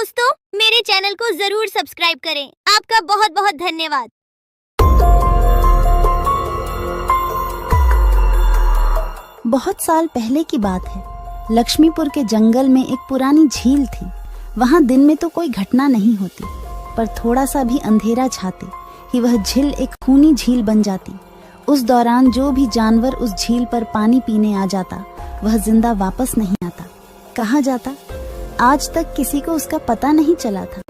दोस्तों, मेरे चैनल को जरूर सब्सक्राइब करें। आपका बहुत बहुत धन्यवाद। बहुत साल पहले की बात है। लक्ष्मीपुर के जंगल में एक पुरानी झील थी। वहाँ दिन में तो कोई घटना नहीं होती, पर थोड़ा सा भी अंधेरा छाते ही वह झील एक खूनी झील बन जाती। उस दौरान जो भी जानवर उस झील पर पानी पीने आ जाता, वह जिंदा वापस नहीं आता। कहाँ जाता, आज तक किसी को उसका पता नहीं चला था।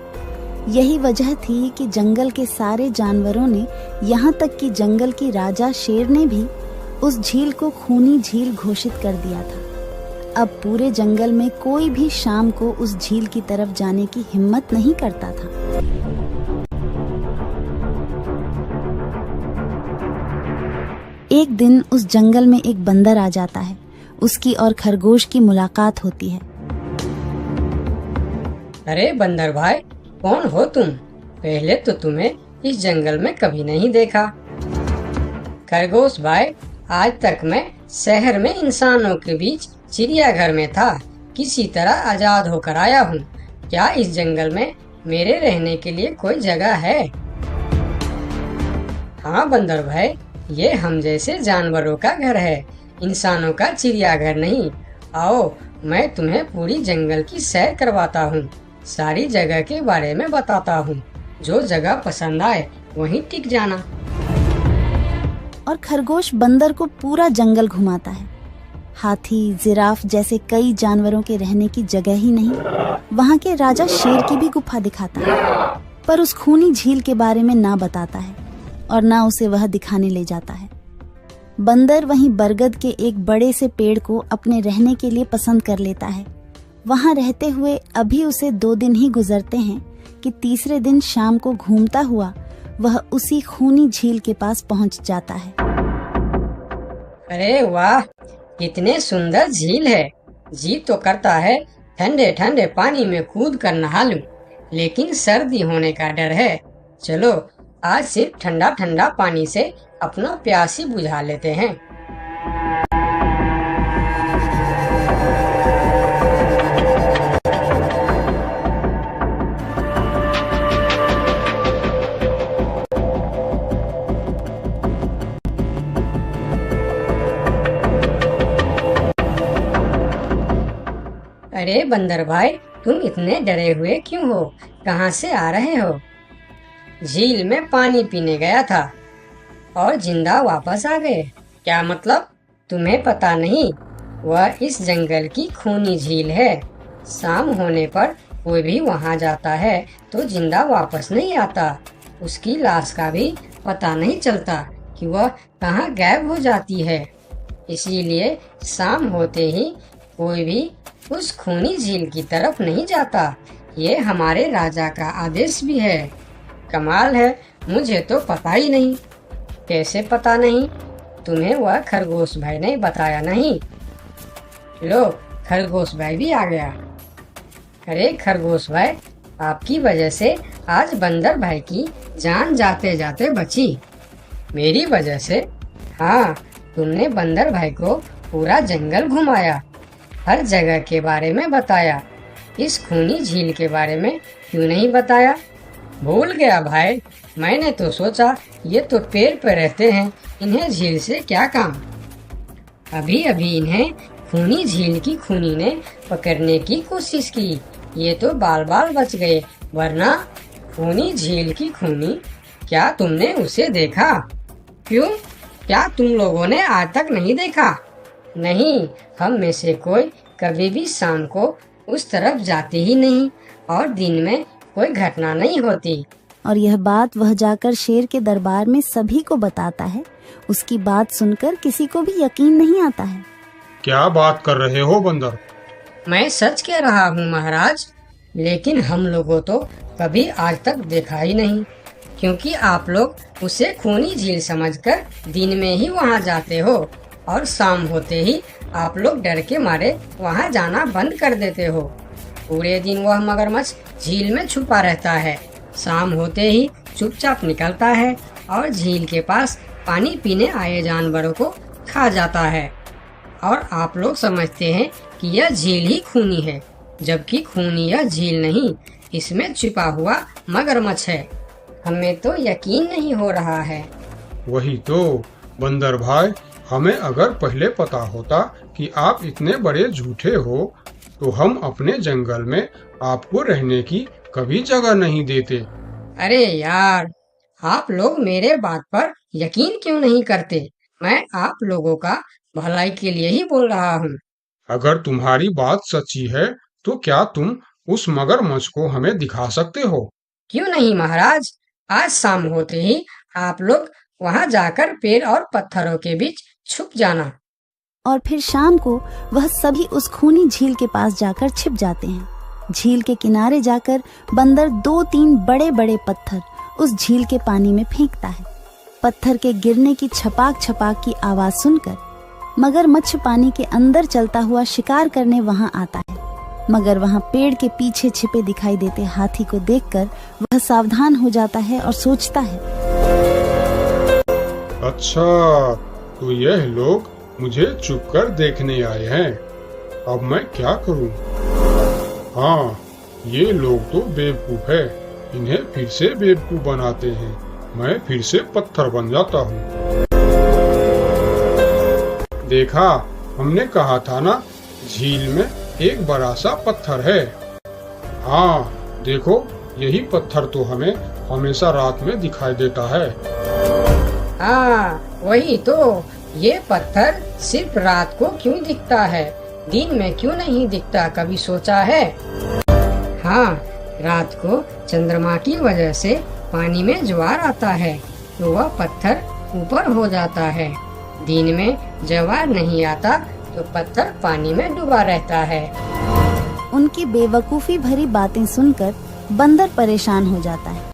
यही वजह थी कि जंगल के सारे जानवरों ने, यहाँ तक कि जंगल की राजा शेर ने भी उस झील को खूनी झील घोषित कर दिया था। अब पूरे जंगल में कोई भी शाम को उस झील की तरफ जाने की हिम्मत नहीं करता था। एक दिन उस जंगल में एक बंदर आ जाता है। उसकी और खरगोश की मुलाकात होती है। अरे बंदर भाई, कौन हो तुम? पहले तो तुम्हें इस जंगल में कभी नहीं देखा। खरगोश भाई, आज तक मैं शहर में इंसानों के बीच चिड़ियाघर में था। किसी तरह आजाद होकर आया हूँ। क्या इस जंगल में मेरे रहने के लिए कोई जगह है? हाँ बंदर भाई, ये हम जैसे जानवरों का घर है, इंसानों का चिड़ियाघर नहीं। आओ, मैं तुम्हें पूरी जंगल की सैर करवाता हूँ, सारी जगह के बारे में बताता हूँ। जो जगह पसंद आए वहीं टिक जाना। और खरगोश बंदर को पूरा जंगल घुमाता है। हाथी, जिराफ जैसे कई जानवरों के रहने की जगह ही नहीं, वहाँ के राजा शेर की भी गुफा दिखाता है, पर उस खूनी झील के बारे में ना बताता है और ना उसे वह दिखाने ले जाता है। बंदर वहीं बरगद के एक बड़े से पेड़ को अपने रहने के लिए पसंद कर लेता है। वहां रहते हुए अभी उसे 2 दिन ही गुजरते हैं कि तीसरे दिन शाम को घूमता हुआ वह उसी खूनी झील के पास पहुंच जाता है। अरे वाह, कितने सुंदर झील है। जी तो करता है ठंडे ठंडे पानी में कूद कर नहा लूं, लेकिन सर्दी होने का डर है। चलो, आज सिर्फ ठंडा ठंडा पानी से अपना प्यास ही बुझा लेते हैं। अरे बंदर भाई, तुम इतने डरे हुए क्यों हो? कहाँ से आ रहे हो? झील में पानी पीने गया था और जिंदा वापस आ गए। क्या मतलब? तुम्हें पता नहीं? वह इस जंगल की खूनी झील है। शाम होने पर कोई भी वहां जाता है तो जिंदा वापस नहीं आता। उसकी लाश का भी पता नहीं चलता कि वह कहाँ गायब हो जाती है। इसीलिए शाम होते ही कोई भी उस खूनी झील की तरफ नहीं जाता। ये हमारे राजा का आदेश भी है। कमाल है, मुझे तो पता ही नहीं। कैसे पता नहीं? तुम्हें वह खरगोश भाई ने बताया नहीं? लो, खरगोश भाई भी आ गया। अरे खरगोश भाई, आपकी वजह से आज बंदर भाई की जान जाते जाते बची। मेरी वजह से? हाँ, तुमने बंदर भाई को पूरा जंगल घुमाया, हर जगह के बारे में बताया। इस खूनी झील के बारे में क्यों नहीं बताया? भूल गया भाई, मैंने तो सोचा ये तो पेड़ पे रहते हैं, इन्हें झील से क्या काम। अभी अभी इन्हें खूनी झील की खूनी ने पकड़ने की कोशिश की, ये तो बाल बाल बच गए, वरना खूनी झील की खूनी, क्या तुमने उसे देखा? क्यों, क्या तुम लोगों ने आज तक नहीं देखा? नहीं, हम में से कोई कभी भी शाम को उस तरफ जाते ही नहीं और दिन में कोई घटना नहीं होती। और यह बात वह जाकर शेर के दरबार में सभी को बताता है। उसकी बात सुनकर किसी को भी यकीन नहीं आता है। क्या बात कर रहे हो बंदर? मैं सच कह रहा हूँ महाराज, लेकिन हम लोगों तो कभी आज तक देखा ही नहीं, क्योंकि आप लोग उसे खूनी झील समझकर दिन में ही वहाँ जाते हो और शाम होते ही आप लोग डर के मारे वहाँ जाना बंद कर देते हो। पूरे दिन वह मगरमच्छ झील में छुपा रहता है, शाम होते ही चुपचाप निकलता है और झील के पास पानी पीने आए जानवरों को खा जाता है। और आप लोग समझते हैं कि यह झील ही खूनी है, जबकि खूनी यह झील नहीं, इसमें छिपा हुआ मगरमच्छ है। हमें तो यकीन नहीं हो रहा है। वही तो बंदर भाई, हमें अगर पहले पता होता कि आप इतने बड़े झूठे हो तो हम अपने जंगल में आपको रहने की कभी जगह नहीं देते। अरे यार, आप लोग मेरे बात पर यकीन क्यों नहीं करते? मैं आप लोगों का भलाई के लिए ही बोल रहा हूँ। अगर तुम्हारी बात सच्ची है तो क्या तुम उस मगरमच्छ को हमें दिखा सकते हो? क्यों नहीं महाराज, आज शाम होते ही आप लोग वहाँ जाकर पेड़ और पत्थरों के बीच छुप जाना। और फिर शाम को वह सभी उस खूनी झील के पास जाकर छिप जाते हैं। झील के किनारे जाकर बंदर 2-3 बड़े बड़े पत्थर उस झील के पानी में फेंकता है। पत्थर के गिरने की छपाक छपाक की आवाज सुनकर मगरमच्छ पानी के अंदर चलता हुआ शिकार करने वहां आता है। मगर वहां पेड़ के पीछे छिपे दिखाई देते हाथी को देखकर वह सावधान हो जाता है और सोचता है, अच्छा, तो यह लोग मुझे छुपकर देखने आए हैं। अब मैं क्या करूं? हाँ, ये लोग तो बेवकूफ है। इन्हें फिर से बेवकूफ बनाते हैं। मैं फिर से पत्थर बन जाता हूँ। देखा, हमने कहा था ना, झील में एक बड़ा सा पत्थर है। हाँ, देखो, यही पत्थर तो हमें हमेशा रात में दिखाई देता है। हाँ, वही तो। ये पत्थर सिर्फ रात को क्यों दिखता है, दिन में क्यों नहीं दिखता, कभी सोचा है? हाँ, रात को चंद्रमा की वजह से पानी में ज्वार आता है तो वह पत्थर ऊपर हो जाता है। दिन में ज्वार नहीं आता तो पत्थर पानी में डूबा रहता है। उनकी बेवकूफी भरी बातें सुनकर बंदर परेशान हो जाता है।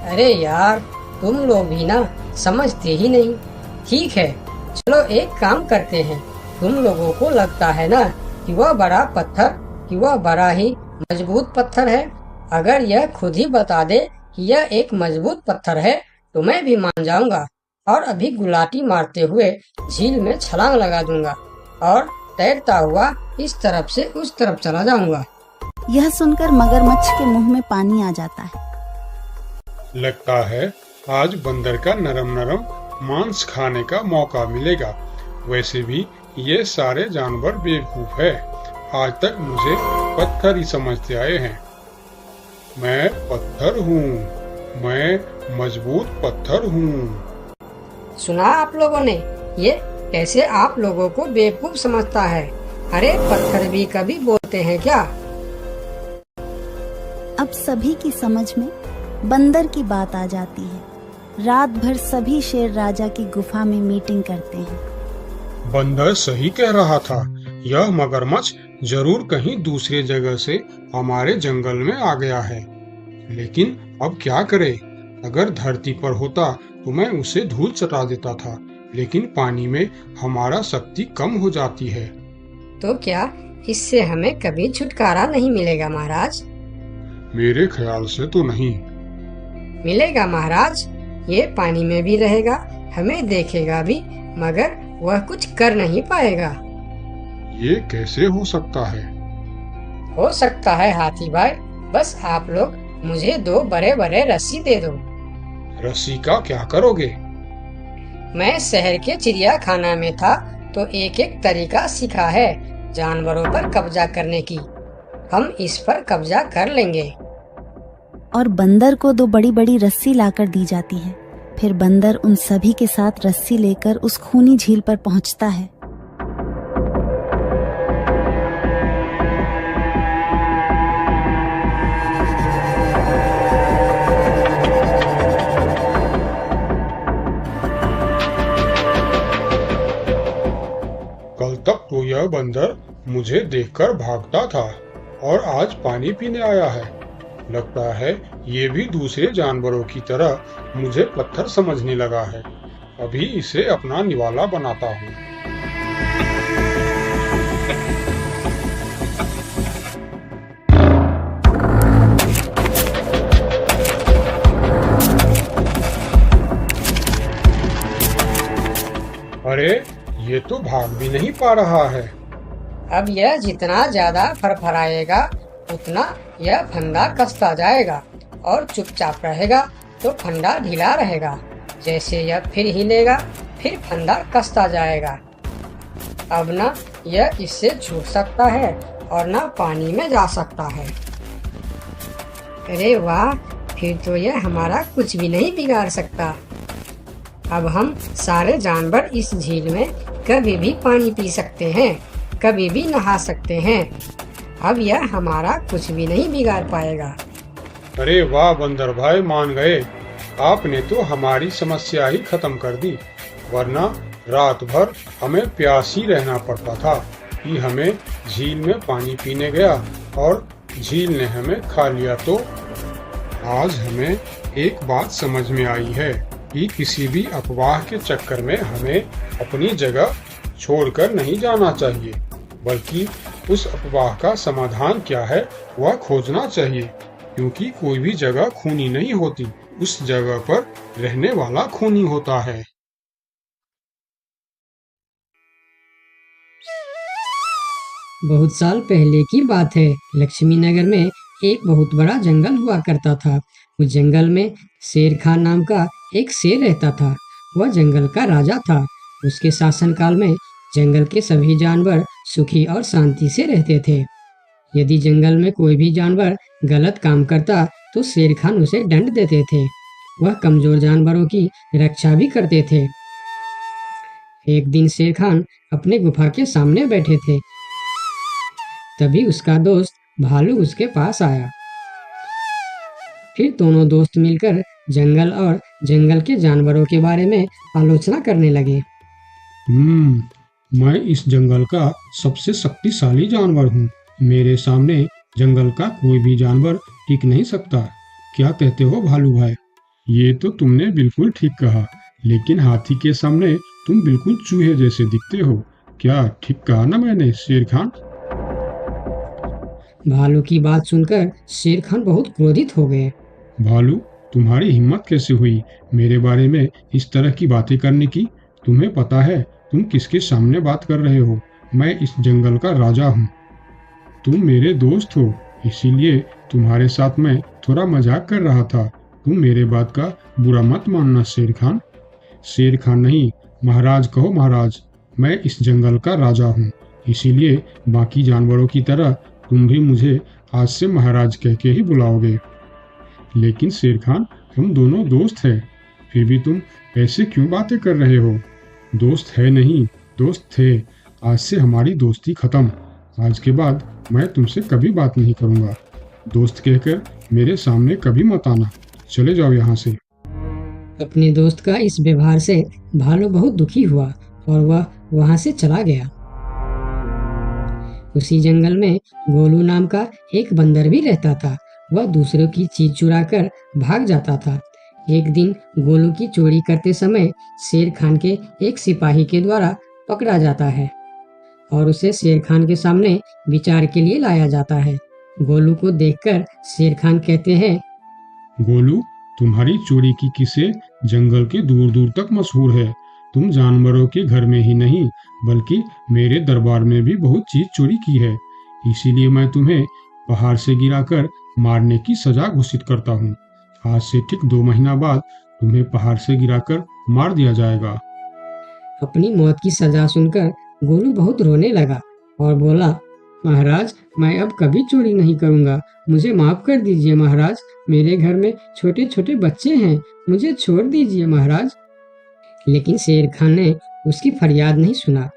अरे यार, तुम लोग भी ना समझते ही नहीं। ठीक है, चलो एक काम करते हैं। तुम लोगों को लगता है ना कि वह बड़ा पत्थर, कि वह बड़ा ही मजबूत पत्थर है। अगर यह खुद ही बता दे कि यह एक मजबूत पत्थर है तो मैं भी मान जाऊंगा और अभी गुलाटी मारते हुए झील में छलांग लगा दूंगा और तैरता हुआ इस तरफ से उस तरफ चला जाऊंगा। यह सुनकर मगरमच्छ के मुंह में पानी आ जाता है। लगता है आज बंदर का नरम नरम मांस खाने का मौका मिलेगा। वैसे भी ये सारे जानवर बेवकूफ है। आज तक मुझे पत्थर ही समझते आए हैं। मैं पत्थर हूँ, मैं मजबूत पत्थर हूँ। सुना आप लोगों ने? ये कैसे आप लोगों को बेवकूफ समझता है? अरे पत्थर भी कभी बोलते हैं क्या? अब सभी की समझ में बंदर की बात आ जाती है। रात भर सभी शेर राजा की गुफा में मीटिंग करते हैं। बंदर सही कह रहा था। यह मगरमच्छ जरूर कहीं दूसरे जगह से हमारे जंगल में आ गया है। लेकिन अब क्या करे? अगर धरती पर होता तो मैं उसे धूल चटा देता था, लेकिन पानी में हमारा शक्ति कम हो जाती है। तो क्या इससे हमें कभी छुटकारा नहीं मिलेगा महाराज? मेरे ख्याल से तो नहीं। मिलेगा महाराज। ये पानी में भी रहेगा, हमें देखेगा भी, मगर वह कुछ कर नहीं पाएगा। ये कैसे हो सकता है? हो सकता है हाथी भाई। बस आप लोग मुझे 2 बड़े बड़े रस्सी दे दो। रस्सी का क्या करोगे? मैं शहर के चिड़ियाखाना में था तो एक एक तरीका सीखा है जानवरों पर कब्जा करने की। हम इस पर कब्जा कर लेंगे। और बंदर को 2 बड़ी बड़ी रस्सी लाकर दी जाती है। फिर बंदर उन सभी के साथ रस्सी लेकर उस खूनी झील पर पहुंचता है। कल तक तो यह बंदर मुझे देखकर भागता था और आज पानी पीने आया है। लगता है ये भी दूसरे जानवरों की तरह मुझे पत्थर समझने लगा है। अभी इसे अपना निवाला बनाता हूँ। अरे, ये तो भाग भी नहीं पा रहा है। अब यह जितना ज्यादा फरफराएगा उतना यह फंदा कसता जाएगा और चुपचाप रहेगा तो फंदा ढीला रहेगा। जैसे यह फिर हिलेगा फिर फंदा कसता जाएगा। अब ना यह इससे छूट सकता है और ना पानी में जा सकता है। अरे वाह, फिर तो यह हमारा कुछ भी नहीं बिगाड़ सकता। अब हम सारे जानवर इस झील में कभी भी पानी पी सकते हैं, कभी भी नहा सकते हैं। अब यह हमारा कुछ भी नहीं बिगाड़ पाएगा। अरे वाह बंदर भाई, मान गए। आपने तो हमारी समस्या ही खत्म कर दी, वरना रात भर हमें प्यास ही रहना पड़ता था कि हमें झील में पानी पीने गया और झील ने हमें खा लिया। तो आज हमें एक बात समझ में आई है कि किसी भी अफवाह के चक्कर में हमें अपनी जगह छोड़कर नहीं जाना चाहिए, बल्कि उस अफवाह का समाधान क्या है वह खोजना चाहिए, क्योंकि कोई भी जगह खूनी नहीं होती, उस जगह पर रहने वाला खूनी होता है। बहुत साल पहले की बात है। लक्ष्मी नगर में एक बहुत बड़ा जंगल हुआ करता था। उस जंगल में शेर खान नाम का एक शेर रहता था। वह जंगल का राजा था। उसके शासनकाल में जंगल के सभी जानवर सुखी और शांति से रहते थे। यदि जंगल में कोई भी जानवर गलत काम करता तो शेर खान उसे दंड देते थे। वह कमजोर जानवरों की रक्षा भी करते थे। एक दिन शेर खान अपने गुफा के सामने बैठे थे। तभी उसका दोस्त भालू उसके पास आया। फिर दोनों दोस्त मिलकर जंगल और जंगल के जानवरों के बारे में आलोचना करने लगे। मैं इस जंगल का सबसे शक्तिशाली जानवर हूँ। मेरे सामने जंगल का कोई भी जानवर टिक नहीं सकता। क्या कहते हो भालू भाई? ये तो तुमने बिल्कुल ठीक कहा, लेकिन हाथी के सामने तुम बिल्कुल चूहे जैसे दिखते हो। क्या ठीक कहा ना मैंने शेर खान? भालू की बात सुनकर शेर खान बहुत क्रोधित हो गए। भालू, तुम्हारी हिम्मत कैसे हुई मेरे बारे में इस तरह की बातें करने की? तुम्हें पता है तुम किसके सामने बात कर रहे हो? मैं इस जंगल का राजा हूँ। तुम मेरे दोस्त हो, इसीलिए तुम्हारे साथ मैं थोड़ा मजाक कर रहा था। तुम मेरे बात का बुरा मत मानना शेर खान। शेर खान नहीं, महाराज कहो महाराज। मैं इस जंगल का राजा हूँ, इसीलिए बाकी जानवरों की तरह तुम भी मुझे आज से महाराज कह के ही बुलाओगे। लेकिन शेर खान, हम दोनों दोस्त हैं, फिर भी तुम ऐसे क्यों बातें कर रहे हो? दोस्त है नहीं, दोस्त थे। आज से हमारी दोस्ती खत्म। आज के बाद मैं तुमसे कभी बात नहीं करूँगा। दोस्त कहकर मेरे सामने कभी मत आना। चले जाओ यहाँ से। अपने दोस्त का इस व्यवहार से भालू बहुत दुखी हुआ और वह वहाँ से चला गया। उसी जंगल में गोलू नाम का एक बंदर भी रहता था। वह दूसरों की चीज चुराकर भाग जाता था। एक दिन गोलू की चोरी करते समय शेर खान के एक सिपाही के द्वारा पकड़ा जाता है और उसे शेर खान के सामने विचार के लिए लाया जाता है। गोलू को देखकर शेर खान कहते हैं, गोलू, तुम्हारी चोरी की किस्से जंगल के दूर दूर तक मशहूर है। तुम जानवरों के घर में ही नहीं बल्कि मेरे दरबार में भी बहुत चीज चोरी की है। इसीलिए मैं तुम्हें पहाड़ से गिराकर मारने की सजा घोषित करता हूँ। आज से ठीक 2 महीना बाद तुम्हें पहाड़ से गिराकर मार दिया जाएगा। अपनी मौत की सजा सुनकर गोलू बहुत रोने लगा और बोला, महाराज, मैं अब कभी चोरी नहीं करूँगा। मुझे माफ कर दीजिए महाराज। मेरे घर में छोटे छोटे बच्चे हैं, मुझे छोड़ दीजिए महाराज। लेकिन शेर खान ने उसकी फरियाद नहीं सुना।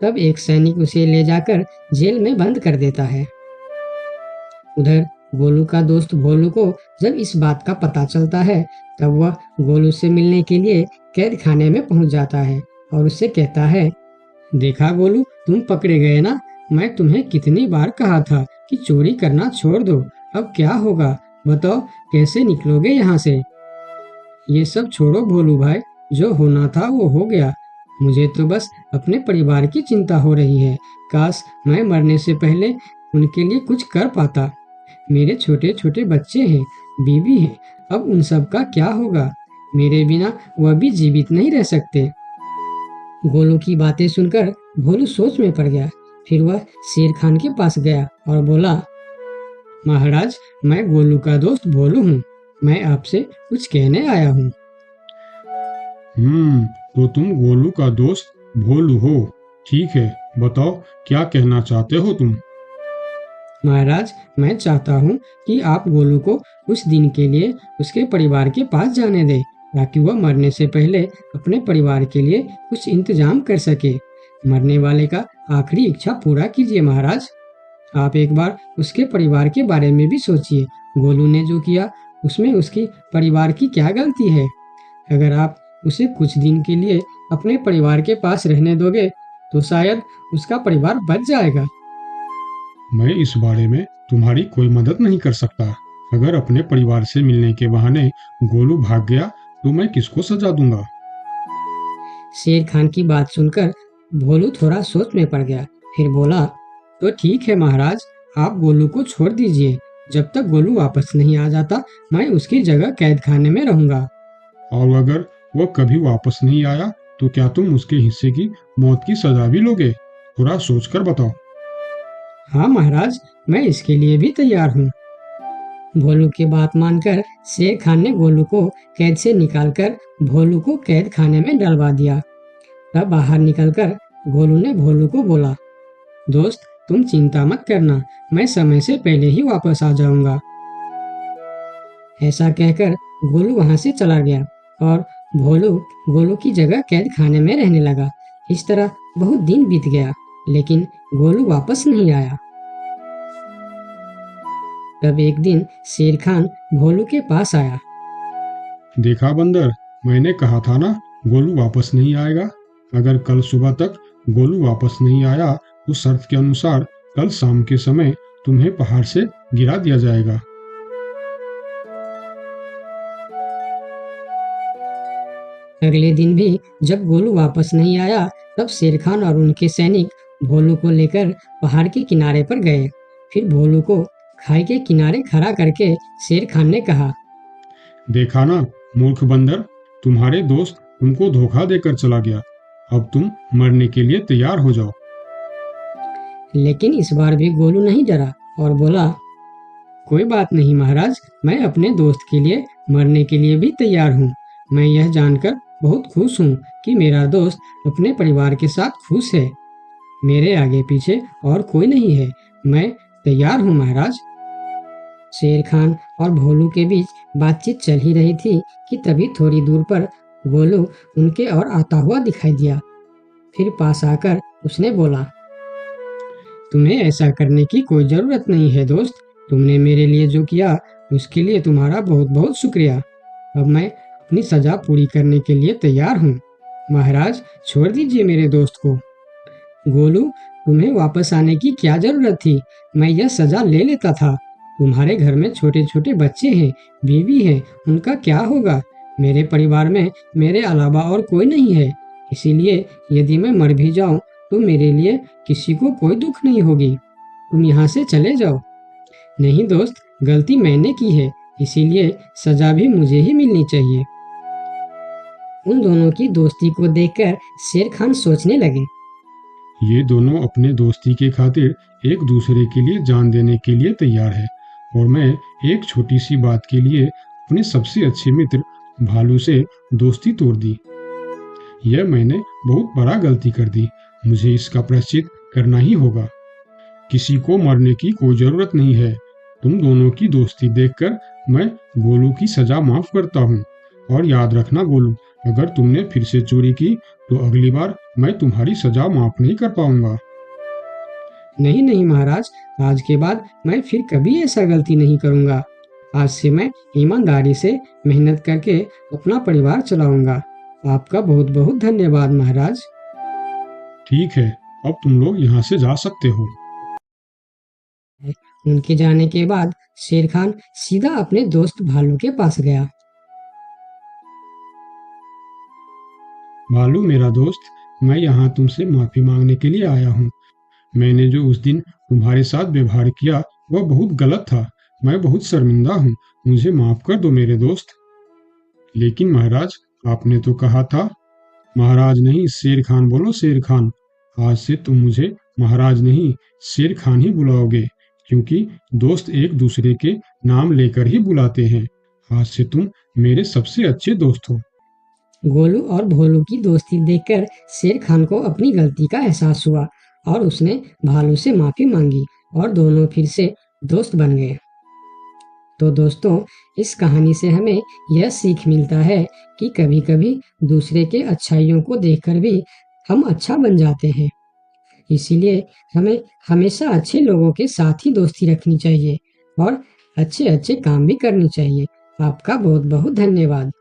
तब एक सैनिक उसे ले जाकर जेल में बंद कर देता है। उधर गोलू का दोस्त भोलू को जब इस बात का पता चलता है तब वह गोलू से मिलने के लिए कैद खाने में पहुंच जाता है और उससे कहता है, देखा गोलू, तुम पकड़े गए ना। मैं तुम्हें कितनी बार कहा था कि चोरी करना छोड़ दो। अब क्या होगा बताओ, कैसे निकलोगे यहाँ से? ये सब छोड़ो भोलू भाई, जो होना था वो हो गया। मुझे तो बस अपने परिवार की चिंता हो रही है। काश मैं मरने से पहले उनके लिए कुछ कर पाता। मेरे छोटे छोटे बच्चे हैं, बीवी है, अब उन सब का क्या होगा? मेरे बिना वह भी जीवित नहीं रह सकते। गोलू की बातें सुनकर भोलू सोच में पड़ गया। फिर वह शेर खान के पास गया और बोला, महाराज, मैं गोलू का दोस्त भोलू हूँ। मैं आपसे कुछ कहने आया हूँ। तो तुम गोलू का दोस्त भोलू हो। ठीक है, बताओ क्या कहना चाहते हो तुम। महाराज, मैं चाहता हूँ कि आप गोलू को कुछ दिन के लिए उसके परिवार के पास जाने दें, ताकि वह मरने से पहले अपने परिवार के लिए कुछ इंतजाम कर सके। मरने वाले का आखिरी इच्छा पूरा कीजिए महाराज। आप एक बार उसके परिवार के बारे में भी सोचिए। गोलू ने जो किया उसमें उसकी परिवार की क्या गलती है? अगर आप उसे कुछ दिन के लिए अपने परिवार के पास रहने दोगे तो शायद उसका परिवार बच जाएगा। मैं इस बारे में तुम्हारी कोई मदद नहीं कर सकता। अगर अपने परिवार से मिलने के बहाने गोलू भाग गया तो मैं किसको सजा दूंगा? शेर खान की बात सुनकर भोलू थोड़ा सोच में पड़ गया। फिर बोला, तो ठीक है महाराज, आप गोलू को छोड़ दीजिए। जब तक गोलू वापस नहीं आ जाता मैं उसकी जगह कैद खाने में रहूंगा। और अगर वह कभी वापस नहीं आया तो क्या तुम उसके हिस्से की मौत की सजा भी लोगे? थोड़ा सोचकर बताओ। हाँ महाराज, मैं इसके लिए भी तैयार हूँ। भोलू की बात मानकर शेर खान ने गोलू को कैद से निकालकर भोलू को कैद खाने में डलवा दिया। तब बाहर निकलकर गोलू ने भोलू को बोला, दोस्त तुम चिंता मत करना, मैं समय से पहले ही वापस आ जाऊंगा। ऐसा कहकर गोलू वहां से चला गया और भोलू गोलू की जगह कैद खाने में रहने लगा। इस तरह बहुत दिन बीत गया, लेकिन गोलू वापस नहीं आया। तब एक दिन शेर खान भोलू के पास आया। देखा बंदर, मैंने कहा था ना गोलू वापस नहीं आएगा। अगर कल सुबह तक गोलू वापस नहीं आया तो शर्त के अनुसार कल शाम के समय तुम्हें पहाड़ से गिरा दिया जाएगा। अगले दिन भी जब गोलू वापस नहीं आया तब शेर खान और उनके सैनिक भोलू को लेकर पहाड़ के किनारे पर गए। फिर भोलू को खाई के किनारे खड़ा करके शेर खान ने कहा, देखा ना मूर्ख बंदर, तुम्हारे दोस्त तुमको धोखा देकर चला गया। अब तुम मरने के लिए तैयार हो जाओ। लेकिन इस बार भी गोलू नहीं डरा और बोला, कोई बात नहीं महाराज, मैं अपने दोस्त के लिए मरने के लिए भी तैयार हूँ। मैं यह जानकर बहुत खुश हूँ कि मेरा दोस्त अपने परिवार के साथ खुश है। मेरे आगे पीछे और कोई नहीं है, मैं तैयार हूँ महाराज। शेर खान और भोलू के बीच बातचीत चल ही रही थी कि तभी थोड़ी दूर पर गोलू उनके और आता हुआ दिखाई दिया। फिर पास आकर उसने बोला, तुम्हें ऐसा करने की कोई जरूरत नहीं है दोस्त। तुमने मेरे लिए जो किया उसके लिए तुम्हारा बहुत बहुत शुक्रिया। अब मैं अपनी सजा पूरी करने के लिए तैयार हूँ। महाराज छोड़ दीजिए मेरे दोस्त को। गोलू, तुम्हें वापस आने की क्या जरूरत थी? मैं यह सजा ले लेता था। तुम्हारे घर में छोटे छोटे बच्चे हैं, बीवी है, उनका क्या होगा? मेरे परिवार में मेरे अलावा और कोई नहीं है, इसीलिए यदि मैं मर भी जाऊं तो मेरे लिए किसी को कोई दुख नहीं होगी। तुम यहाँ से चले जाओ। नहीं दोस्त, गलती मैंने की है, इसीलिए सजा भी मुझे ही मिलनी चाहिए। उन दोनों की दोस्ती को देखकर शेर खान सोचने लगे, ये दोनों अपने दोस्ती के खातिर एक दूसरे के लिए जान देने के लिए तैयार है, और मैं एक छोटी सी बात के लिए अपने सबसे अच्छे मित्र भालू से दोस्ती तोड़ दी। यह मैंने बहुत बड़ा गलती कर दी। मुझे इसका प्रायश्चित करना ही होगा। किसी को मरने की कोई जरूरत नहीं है। तुम दोनों की दोस्ती देखकर मैं गोलू की सजा माफ करता हूँ। और याद रखना गोलू, अगर तुमने फिर से चोरी की तो अगली बार मैं तुम्हारी सजा माफ नहीं कर पाऊंगा। नहीं नहीं महाराज, आज के बाद मैं फिर कभी ऐसा गलती नहीं करूंगा। आज से मैं ईमानदारी से मेहनत करके अपना परिवार चलाऊंगा। आपका बहुत बहुत धन्यवाद महाराज। ठीक है, अब तुम लोग यहाँ से जा सकते हो। उनके जाने के बाद शेर खान सीधा अपने दोस्त भालू के पास गया। भालू मेरा दोस्त, मैं यहाँ तुमसे माफी मांगने के लिए आया हूँ। मैंने जो उस दिन तुम्हारे साथ व्यवहार किया वह बहुत गलत था। मैं बहुत शर्मिंदा हूँ, मुझे माफ कर दो मेरे दोस्त। लेकिन महाराज, आपने तो कहा था। महाराज नहीं, शेर खान बोलो, शेर खान। आज से तुम मुझे महाराज नहीं शेर खान ही बुलाओगे, क्योंकि दोस्त एक दूसरे के नाम लेकर ही बुलाते हैं। आज से तुम मेरे सबसे अच्छे दोस्त हो। गोलू और भोलू की दोस्ती देखकर शेर खान को अपनी गलती का एहसास हुआ और उसने भालू से माफी मांगी और दोनों फिर से दोस्त बन गए। तो दोस्तों, इस कहानी से हमें यह सीख मिलता है कि कभी-कभी दूसरे के अच्छाइयों को देखकर भी हम अच्छा बन जाते हैं। इसीलिए हमें हमेशा अच्छे लोगों के साथ ही दोस्ती रखनी चाहिए और अच्छे-अच्छे काम भी करनी चाहिए। आपका बहुत-बहुत धन्यवाद।